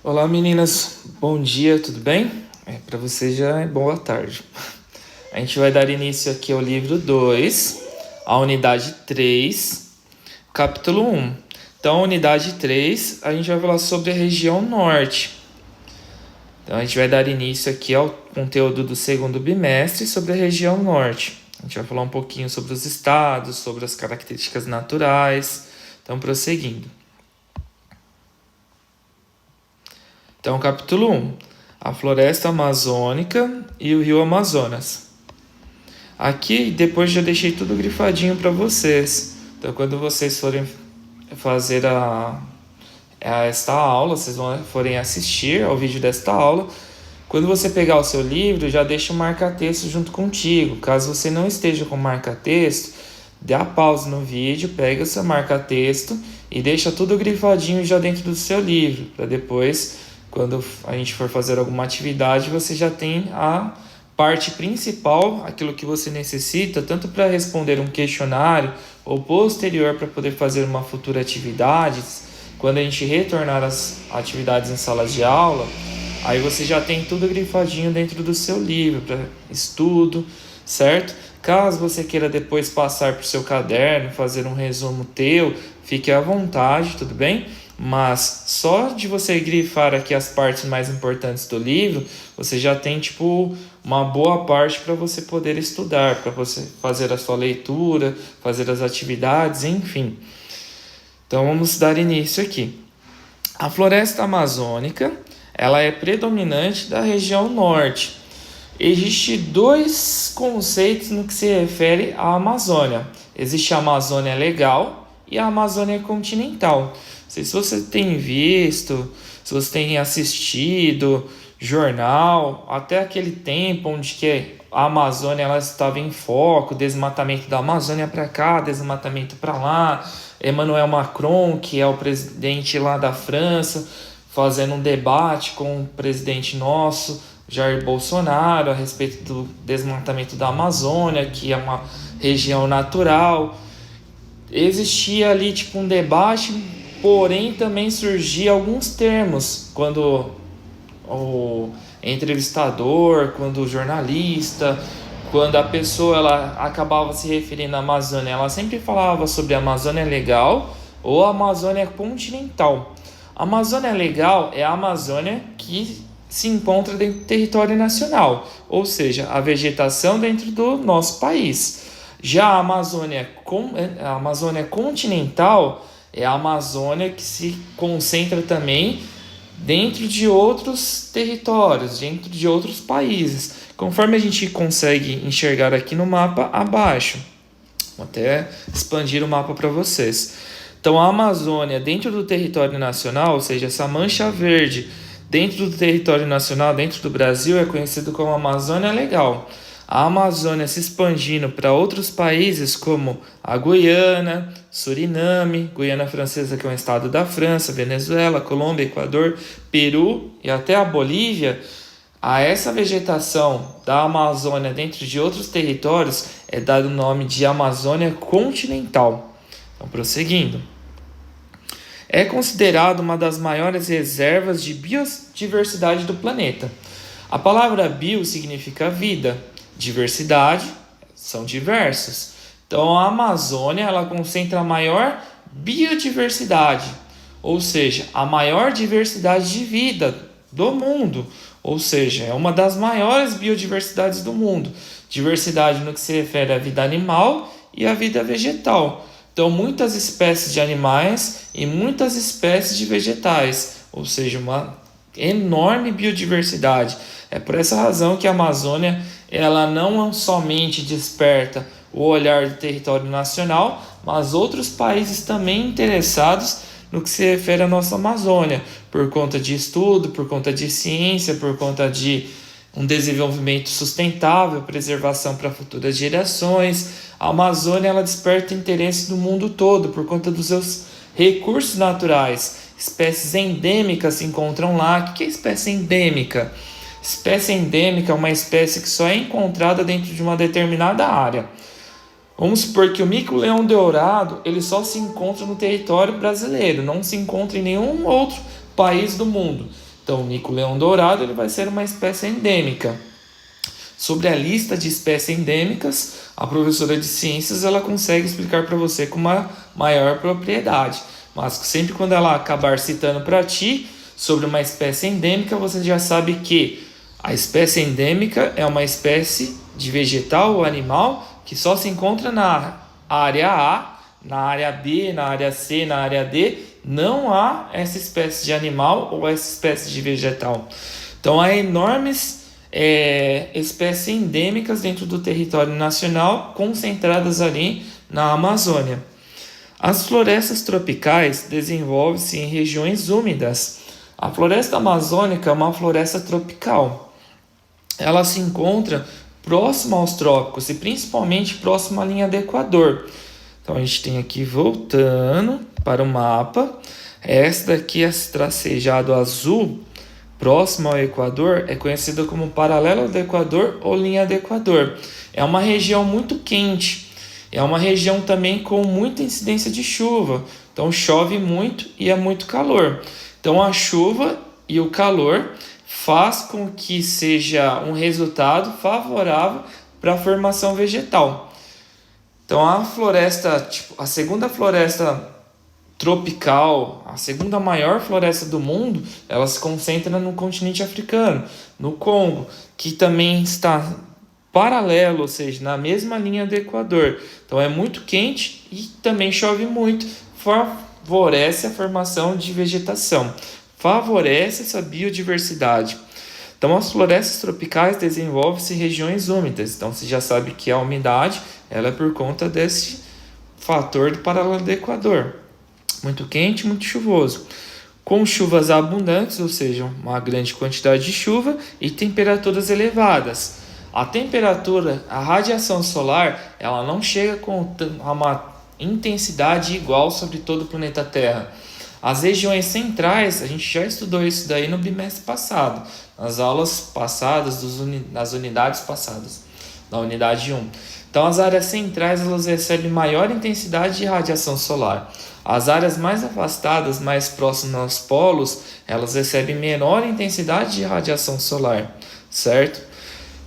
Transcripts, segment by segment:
Olá meninas, bom dia, tudo bem? Para você já é boa tarde. A gente vai dar início aqui ao livro 2, a unidade 3, capítulo 1. Então, a unidade 3, a gente vai falar sobre a região norte. Então, a gente vai dar início aqui ao conteúdo do segundo bimestre sobre a região norte. A gente vai falar um pouquinho sobre os estados, sobre as características naturais. Então, prosseguindo. Então, capítulo 1. A floresta amazônica e o rio Amazonas. Aqui, depois já deixei tudo grifadinho para vocês. Então, quando vocês forem fazer esta aula, vocês forem assistir ao vídeo desta aula, quando você pegar o seu livro, já deixa o marca-texto junto contigo. Caso você não esteja com marca-texto, dê a pausa no vídeo, pega o seu marca-texto e deixa tudo grifadinho já dentro do seu livro, para depois, quando a gente for fazer alguma atividade, você já tem a parte principal, aquilo que você necessita, tanto para responder um questionário ou posterior para poder fazer uma futura atividade. Quando a gente retornar às atividades em salas de aula, aí você já tem tudo grifadinho dentro do seu livro para estudo, certo? Caso você queira depois passar para o seu caderno, fazer um resumo teu, fique à vontade, tudo bem? Mas só de você grifar aqui as partes mais importantes do livro, você já tem uma boa parte para você poder estudar, para você fazer a sua leitura, fazer as atividades, enfim. Então vamos dar início aqui. A floresta amazônica, ela é predominante da região norte. Existem dois conceitos no que se refere à Amazônia. Existe a Amazônia legal e a Amazônia continental. Não sei se você tem visto, se você tem assistido jornal, até aquele tempo onde que a Amazônia ela estava em foco, desmatamento da Amazônia para cá, desmatamento para lá. Emmanuel Macron, que é o presidente lá da França, fazendo um debate com o presidente nosso, Jair Bolsonaro, a respeito do desmatamento da Amazônia, que é uma região natural. Existia ali um debate, porém também surgia alguns termos quando o entrevistador, quando o jornalista, quando a pessoa ela acabava se referindo à Amazônia, ela sempre falava sobre a Amazônia legal ou a Amazônia continental. A Amazônia legal é a Amazônia que se encontra dentro do território nacional, ou seja, a vegetação dentro do nosso país. Já a Amazônia continental é a Amazônia que se concentra também dentro de outros territórios, dentro de outros países, conforme a gente consegue enxergar aqui no mapa abaixo. Vou até expandir o mapa para vocês. Então, a Amazônia dentro do território nacional, ou seja, essa mancha verde dentro do território nacional, dentro do Brasil, é conhecido como Amazônia Legal. A Amazônia se expandindo para outros países como a Guiana, Suriname, Guiana Francesa, que é um estado da França, Venezuela, Colômbia, Equador, Peru e até a Bolívia. A essa vegetação da Amazônia dentro de outros territórios é dado o nome de Amazônia continental. Então, prosseguindo. É considerado uma das maiores reservas de biodiversidade do planeta. A palavra bio significa vida, diversidade são diversos. Então a Amazônia ela concentra a maior biodiversidade, ou seja, a maior diversidade de vida do mundo, ou seja, é uma das maiores biodiversidades do mundo. Diversidade no que se refere à vida animal e à vida vegetal. Então, muitas espécies de animais e muitas espécies de vegetais, ou seja, uma enorme biodiversidade. É por essa razão que a Amazônia ela não somente desperta o olhar do território nacional, mas outros países também interessados no que se refere à nossa Amazônia, por conta de estudo, por conta de ciência, por conta de um desenvolvimento sustentável, preservação para futuras gerações. A Amazônia ela desperta interesse do mundo todo por conta dos seus recursos naturais. Espécies endêmicas se encontram lá. O que é espécie endêmica? Espécie endêmica é uma espécie que só é encontrada dentro de uma determinada área. Vamos supor que o mico-leão-dourado ele só se encontra no território brasileiro, não se encontra em nenhum outro país do mundo. Então, o mico-leão-dourado ele vai ser uma espécie endêmica. Sobre a lista de espécies endêmicas, a professora de ciências ela consegue explicar para você com uma maior propriedade. Mas sempre quando ela acabar citando para ti sobre uma espécie endêmica, você já sabe que a espécie endêmica é uma espécie de vegetal ou animal que só se encontra na área A, na área B, na área C, na área D. Não há essa espécie de animal ou essa espécie de vegetal. Então há enormes espécies endêmicas dentro do território nacional, concentradas ali na Amazônia. As florestas tropicais desenvolvem-se em regiões úmidas. A floresta amazônica é uma floresta tropical. Ela se encontra próxima aos trópicos e principalmente próxima à linha do Equador. Então a gente tem aqui, voltando para o mapa, essa daqui é tracejado azul, próximo ao Equador, é conhecida como paralelo do Equador ou linha do Equador. É uma região muito quente, é uma região também com muita incidência de chuva, então chove muito e é muito calor. Então a chuva e o calor faz com que seja um resultado favorável para a formação vegetal. Então a floresta, a segunda floresta tropical, a segunda maior floresta do mundo, ela se concentra no continente africano, no Congo, que também está paralelo, ou seja, na mesma linha do Equador. Então é muito quente e também chove muito, favorece a formação de vegetação, favorece essa biodiversidade. Então as florestas tropicais desenvolvem-se em regiões úmidas. Então você já sabe que a umidade ela é por conta desse fator do paralelo do Equador. Muito quente, muito chuvoso. Com chuvas abundantes, ou seja, uma grande quantidade de chuva e temperaturas elevadas. A temperatura, a radiação solar, ela não chega com uma intensidade igual sobre todo o planeta Terra. As regiões centrais, a gente já estudou isso daí no bimestre passado, nas aulas passadas, nas unidades passadas, na unidade 1. Então, as áreas centrais elas recebem maior intensidade de radiação solar. As áreas mais afastadas, mais próximas aos polos, elas recebem menor intensidade de radiação solar, certo?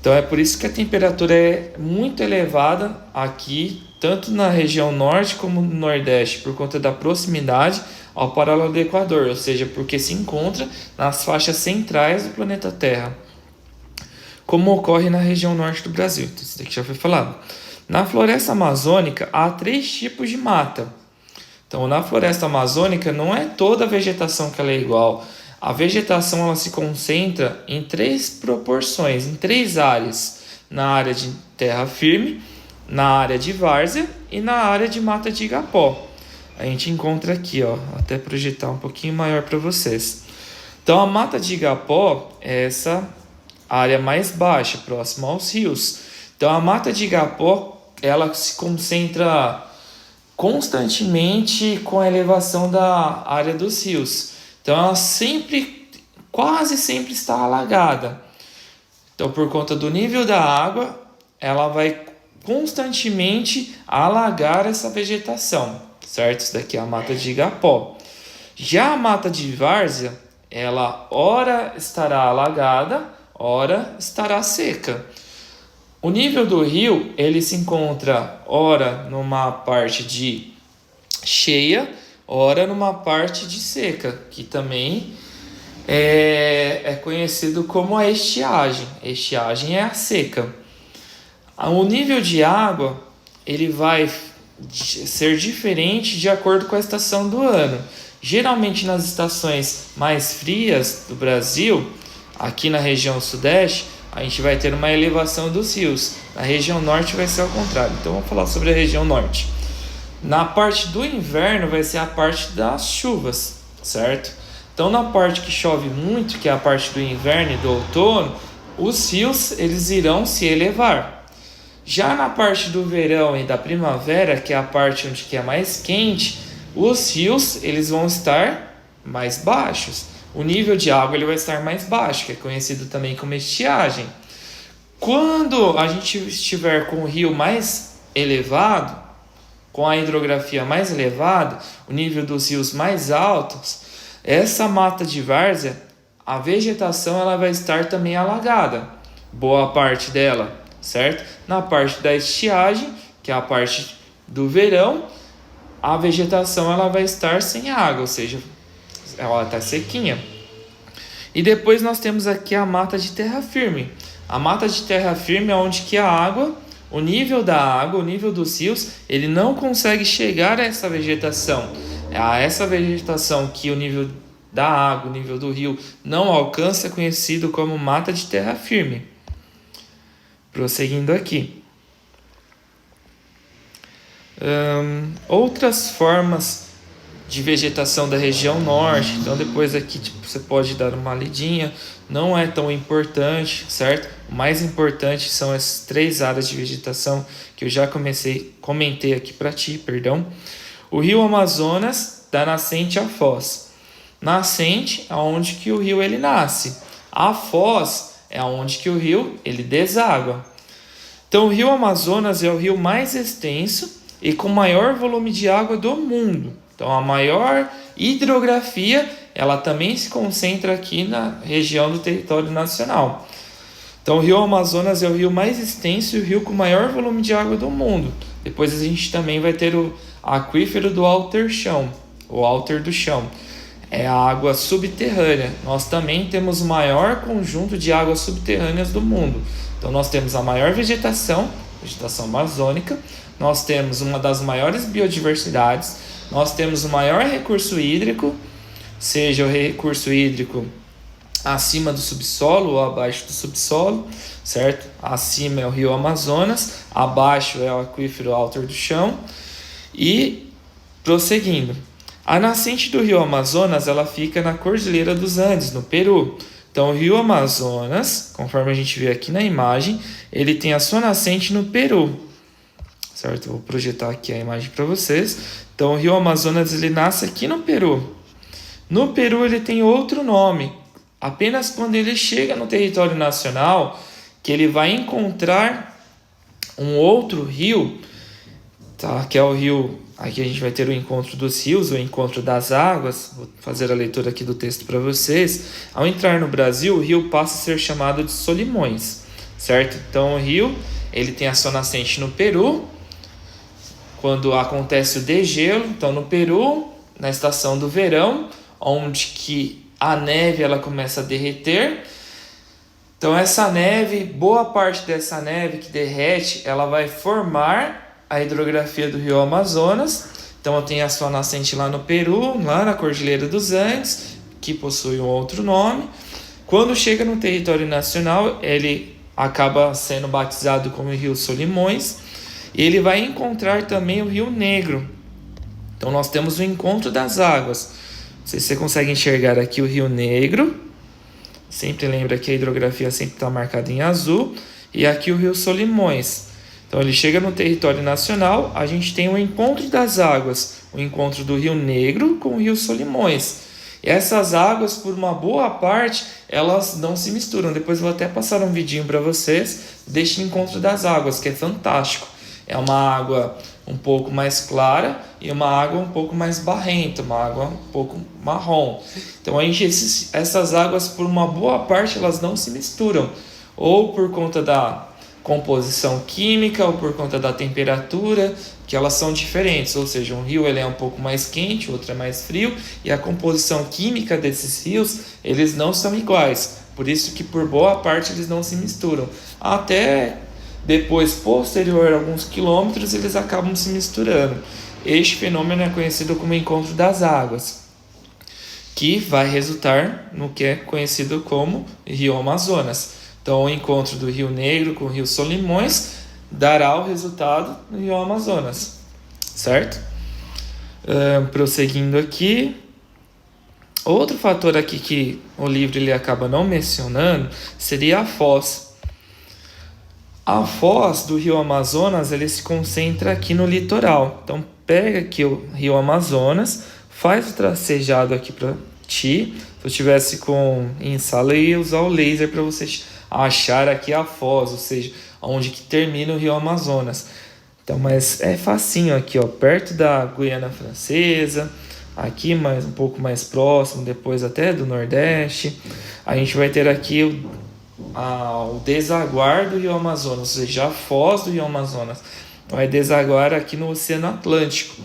Então, é por isso que a temperatura é muito elevada aqui, tanto na região norte como no nordeste, por conta da proximidade ao paralelo do Equador, ou seja, porque se encontra nas faixas centrais do planeta Terra, como ocorre na região norte do Brasil. Então, isso daqui já foi falado. Na floresta amazônica, há 3 tipos de mata. Então, na floresta amazônica, não é toda a vegetação que ela é igual. A vegetação ela se concentra em 3 proporções, em 3 áreas. Na área de terra firme, na área de várzea e na área de mata de igapó. A gente encontra aqui, ó, até projetar um pouquinho maior para vocês. Então, a mata de igapó é essa área mais baixa, próxima aos rios. Então, a mata de igapó, ela se concentra constantemente com a elevação da área dos rios. Então, ela quase sempre está alagada. Então, por conta do nível da água, ela vai constantemente alagar essa vegetação, certo? Isso daqui é a mata de igapó. Já a mata de várzea, ela ora estará alagada, ora estará seca. O nível do rio, ele se encontra ora numa parte de cheia, ora numa parte de seca, que também é conhecido como a estiagem. A estiagem é a seca. O nível de água, ele vai ser diferente de acordo com a estação do ano. Geralmente nas estações mais frias do Brasil, aqui na região sudeste, a gente vai ter uma elevação dos rios. Na região norte vai ser ao contrário. Então vamos falar sobre a região norte. Na parte do inverno vai ser a parte das chuvas, certo? Então na parte que chove muito, que é a parte do inverno e do outono, os rios eles irão se elevar. Já na parte do verão e da primavera, que é a parte onde que é mais quente, os rios eles vão estar mais baixos. O nível de água ele vai estar mais baixo, que é conhecido também como estiagem. Quando a gente estiver com o rio mais elevado, com a hidrografia mais elevada, o nível dos rios mais altos, essa mata de várzea, a vegetação ela vai estar também alagada, boa parte dela, certo? Na parte da estiagem, que é a parte do verão, a vegetação ela vai estar sem água, ou seja, ela está sequinha. E depois nós temos aqui a mata de terra firme. A mata de terra firme é onde que a água, o nível da água, o nível dos rios, ele não consegue chegar a essa vegetação. A essa vegetação que o nível da água, o nível do rio não alcança, é conhecido como mata de terra firme. Prosseguindo aqui. Outras formas de vegetação da região norte. Então depois aqui você pode dar uma lidinha. Não é tão importante, certo? O mais importante são as 3 áreas de vegetação que eu já comentei aqui para ti, perdão. O rio Amazonas, da nascente à foz. Nascente é onde que o rio ele nasce. A foz é onde que o rio ele deságua. Então o rio Amazonas é o rio mais extenso e com maior volume de água do mundo. Então a maior hidrografia, ela também se concentra aqui na região do território nacional. Então o rio Amazonas é o rio mais extenso e o rio com maior volume de água do mundo. Depois a gente também vai ter o aquífero do Alter Chão, o Alter do Chão. É a água subterrânea. Nós também temos o maior conjunto de águas subterrâneas do mundo. Então nós temos a maior vegetação amazônica, nós temos uma das maiores biodiversidades, nós temos o maior recurso hídrico, seja o recurso hídrico acima do subsolo ou abaixo do subsolo, certo? Acima é o rio Amazonas, abaixo é o aquífero Alter do Chão. E prosseguindo, a nascente do rio Amazonas ela fica na Cordilheira dos Andes, no Peru. Então o rio Amazonas, conforme a gente vê aqui na imagem, ele tem a sua nascente no Peru, certo? Vou projetar aqui a imagem para vocês. Então o rio Amazonas ele nasce aqui no Peru. No Peru ele tem outro nome. Apenas quando ele chega no território nacional que ele vai encontrar um outro rio, tá? Que é o rio, aqui a gente vai ter o encontro dos rios, o encontro das águas. Vou fazer a leitura aqui do texto para vocês. Ao entrar no Brasil, o rio passa a ser chamado de Solimões, certo? Então o rio ele tem a sua nascente no Peru, quando acontece o degelo. Então no Peru, na estação do verão, onde que a neve ela começa a derreter. Então essa neve, boa parte dessa neve que derrete, ela vai formar a hidrografia do rio Amazonas. Então eu tenho a sua nascente lá no Peru, lá na Cordilheira dos Andes, que possui um outro nome. Quando chega no território nacional, ele acaba sendo batizado como Rio Solimões, e ele vai encontrar também o Rio Negro. Então nós temos o encontro das águas. Não sei se você consegue enxergar aqui o Rio Negro. Sempre lembra que a hidrografia sempre está marcada em azul. E aqui o Rio Solimões. Então ele chega no território nacional, a gente tem o encontro das águas, o encontro do Rio Negro com o Rio Solimões. E essas águas, por uma boa parte, elas não se misturam. Depois eu vou até passar um vidinho para vocês deste encontro das águas, que é fantástico. É uma água um pouco mais clara e uma água um pouco mais barrenta, uma água um pouco marrom. Então essas águas, por uma boa parte, elas não se misturam, ou por conta da composição química ou por conta da temperatura, que elas são diferentes. Ou seja, um rio ele é um pouco mais quente, o outro é mais frio, e a composição química desses rios eles não são iguais. Por isso que por boa parte eles não se misturam. Até depois, posterior a alguns quilômetros, eles acabam se misturando. Este fenômeno é conhecido como encontro das águas, que vai resultar no que é conhecido como Rio Amazonas. Então, o encontro do Rio Negro com o Rio Solimões dará o resultado no Rio Amazonas, certo? Prosseguindo aqui, outro fator aqui que o livro ele acaba não mencionando seria a foz. A foz do Rio Amazonas ele se concentra aqui no litoral. Então pega aqui o Rio Amazonas, faz o tracejado aqui para ti. Se eu tivesse em sala, eu ia usar o laser para você achar aqui a foz, ou seja, onde que termina o Rio Amazonas. Então, mas é facinho aqui, ó, perto da Guiana Francesa, aqui um pouco mais próximo, depois até do Nordeste. a gente vai ter aqui o desaguar do Rio Amazonas, ou seja, a foz do Rio Amazonas vai desaguar aqui no Oceano Atlântico.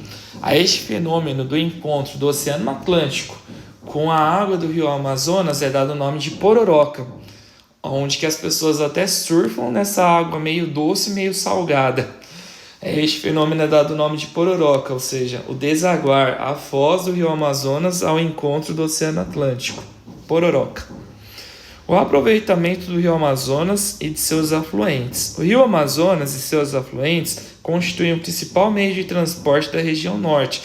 A este fenômeno do encontro do Oceano Atlântico com a água do Rio Amazonas é dado o nome de pororoca, onde que as pessoas até surfam nessa água meio doce, meio salgada. Este fenômeno é dado o nome de pororoca, ou seja, o desaguar, a foz do Rio Amazonas ao encontro do Oceano Atlântico. Pororoca. O aproveitamento do Rio Amazonas e de seus afluentes. O Rio Amazonas e seus afluentes constituem o principal meio de transporte da região norte.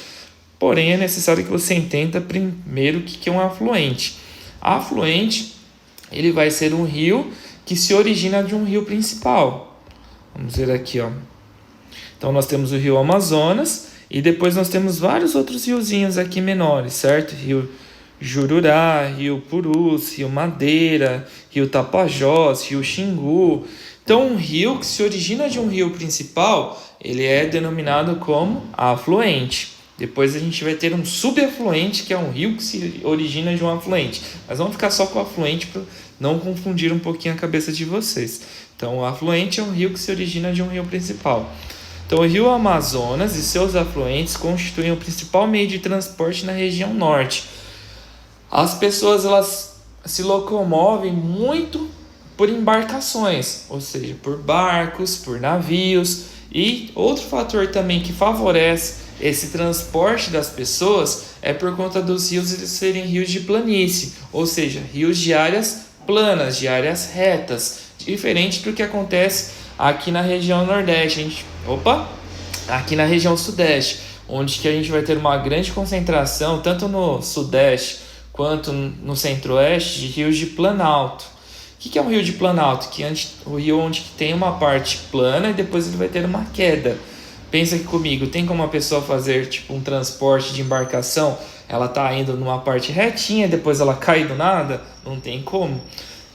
Porém, é necessário que você entenda primeiro o que é um afluente. Afluente, ele vai ser um rio que se origina de um rio principal. Vamos ver aqui, ó. Então, nós temos o Rio Amazonas e depois nós temos vários outros riozinhos aqui menores, certo? Rio Jururá, Rio Purus, Rio Madeira, Rio Tapajós, Rio Xingu. Então, um rio que se origina de um rio principal, ele é denominado como afluente. Depois a gente vai ter um subafluente, que é um rio que se origina de um afluente. Mas vamos ficar só com o afluente para não confundir um pouquinho a cabeça de vocês. Então, o afluente é um rio que se origina de um rio principal. Então, o Rio Amazonas e seus afluentes constituem o principal meio de transporte na região norte. As pessoas elas se locomovem muito por embarcações, ou seja, por barcos, por navios. E outro fator também que favorece esse transporte das pessoas é por conta dos rios eles serem rios de planície, ou seja, rios de áreas planas, de áreas retas, diferente do que acontece aqui na região nordeste, aqui na região sudeste, onde que a gente vai ter uma grande concentração, tanto no sudeste quanto no centro-oeste, de rios de planalto. O que é um rio de planalto? O rio onde tem uma parte plana e depois ele vai ter uma queda. Pensa aqui comigo, tem como uma pessoa fazer tipo um transporte de embarcação? Ela está indo numa parte retinha e depois ela cai do nada? Não tem como.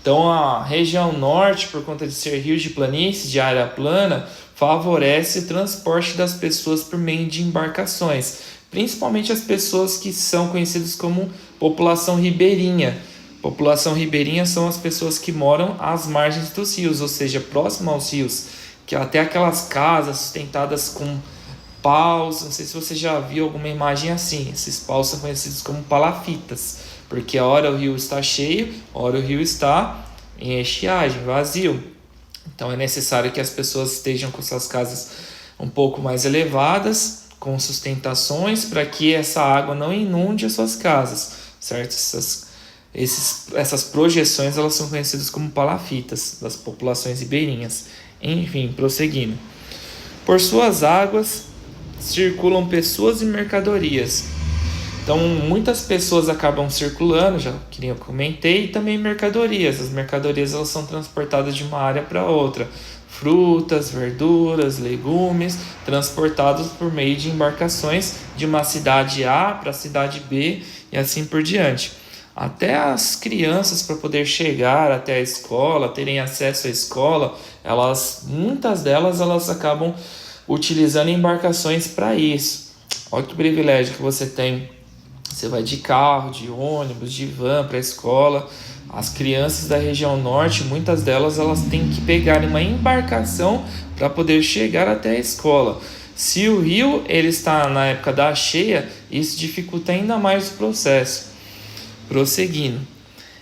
Então a região norte, por conta de ser rios de planície, de área plana, favorece o transporte das pessoas por meio de embarcações. Principalmente as pessoas que são conhecidas como população ribeirinha. População ribeirinha são as pessoas que moram às margens dos rios, ou seja, próximo aos rios, que até aquelas casas sustentadas com paus. Não sei se você já viu alguma imagem assim. Esses paus são conhecidos como palafitas, porque a hora o rio está cheio, a hora o rio está em estiagem, vazio. Então é necessário que as pessoas estejam com suas casas um pouco mais elevadas, com sustentações, para que essa água não inunde as suas casas, certo? Essas projeções elas são conhecidas como palafitas das populações ribeirinhas. Enfim, prosseguindo. Por suas águas circulam pessoas e mercadorias. Então, muitas pessoas acabam circulando, já que eu comentei, e também mercadorias. As mercadorias elas são transportadas de uma área para outra. Frutas, verduras, legumes, transportados por meio de embarcações de uma cidade A para a cidade B e assim por diante. Até as crianças, para poder chegar até a escola, terem acesso à escola, muitas delas elas acabam utilizando embarcações para isso. Olha que privilégio que você tem. Você vai de carro, de ônibus, de van para a escola. As crianças da região norte, muitas delas elas têm que pegar uma embarcação para poder chegar até a escola. Se o rio ele está na época da cheia, isso dificulta ainda mais o processo. Prosseguindo.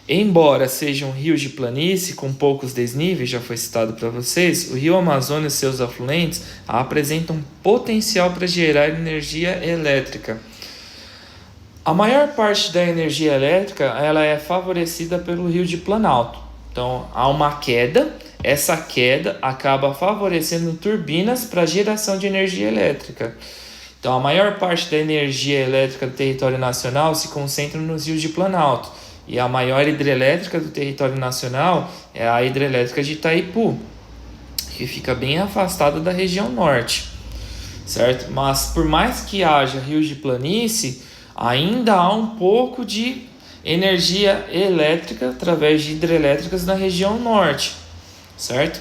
Embora sejam rios de planície com poucos desníveis, já foi citado para vocês, o rio Amazonas e seus afluentes apresentam potencial para gerar energia elétrica. A maior parte da energia elétrica ela é favorecida pelo rio de planalto. Então, há uma queda, essa queda acaba favorecendo turbinas para geração de energia elétrica. Então, a maior parte da energia elétrica do território nacional se concentra nos rios de planalto. E a maior hidrelétrica do território nacional é a hidrelétrica de Itaipu, que fica bem afastada da região norte, certo? Mas por mais que haja rios de planície, ainda há um pouco de energia elétrica através de hidrelétricas na região norte, certo?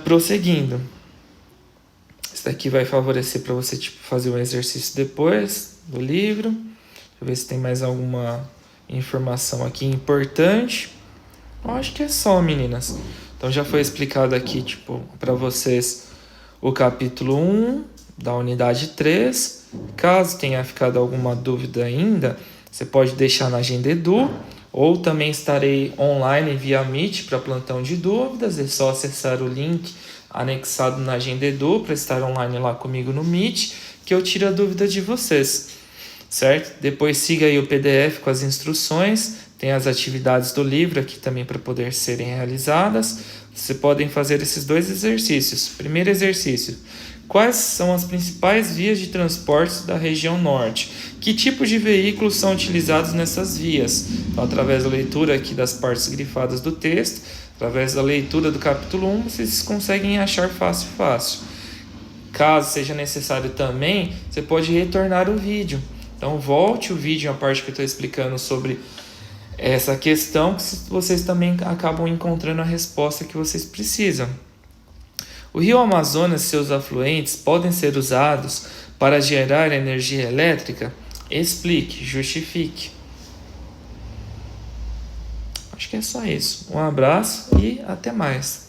Prosseguindo. Isso daqui vai favorecer para você fazer um exercício depois do livro. Deixa eu ver se tem mais alguma informação aqui importante. Eu acho que é só, meninas. Então já foi explicado aqui, para vocês o capítulo 1 da unidade 3. Caso tenha ficado alguma dúvida ainda, você pode deixar na Agenda Edu, ou também estarei online via Meet para plantão de dúvidas. É só acessar o link anexado na Agenda Edu para estar online lá comigo no Meet, que eu tiro a dúvida de vocês, certo? Depois siga aí o PDF com as instruções, tem as atividades do livro aqui também para poder serem realizadas. Vocês podem fazer esses 2 exercícios. Primeiro exercício: quais são as principais vias de transporte da região norte? Que tipos de veículos são utilizados nessas vias? Então, através da leitura aqui das partes grifadas do texto, através da leitura do capítulo 1, vocês conseguem achar fácil. Caso seja necessário também, você pode retornar o vídeo. Então, volte o vídeo, a parte que eu estou explicando sobre essa questão, que vocês também acabam encontrando a resposta que vocês precisam. O rio Amazonas e seus afluentes podem ser usados para gerar energia elétrica? Explique, justifique. Acho que é só isso. Um abraço e até mais.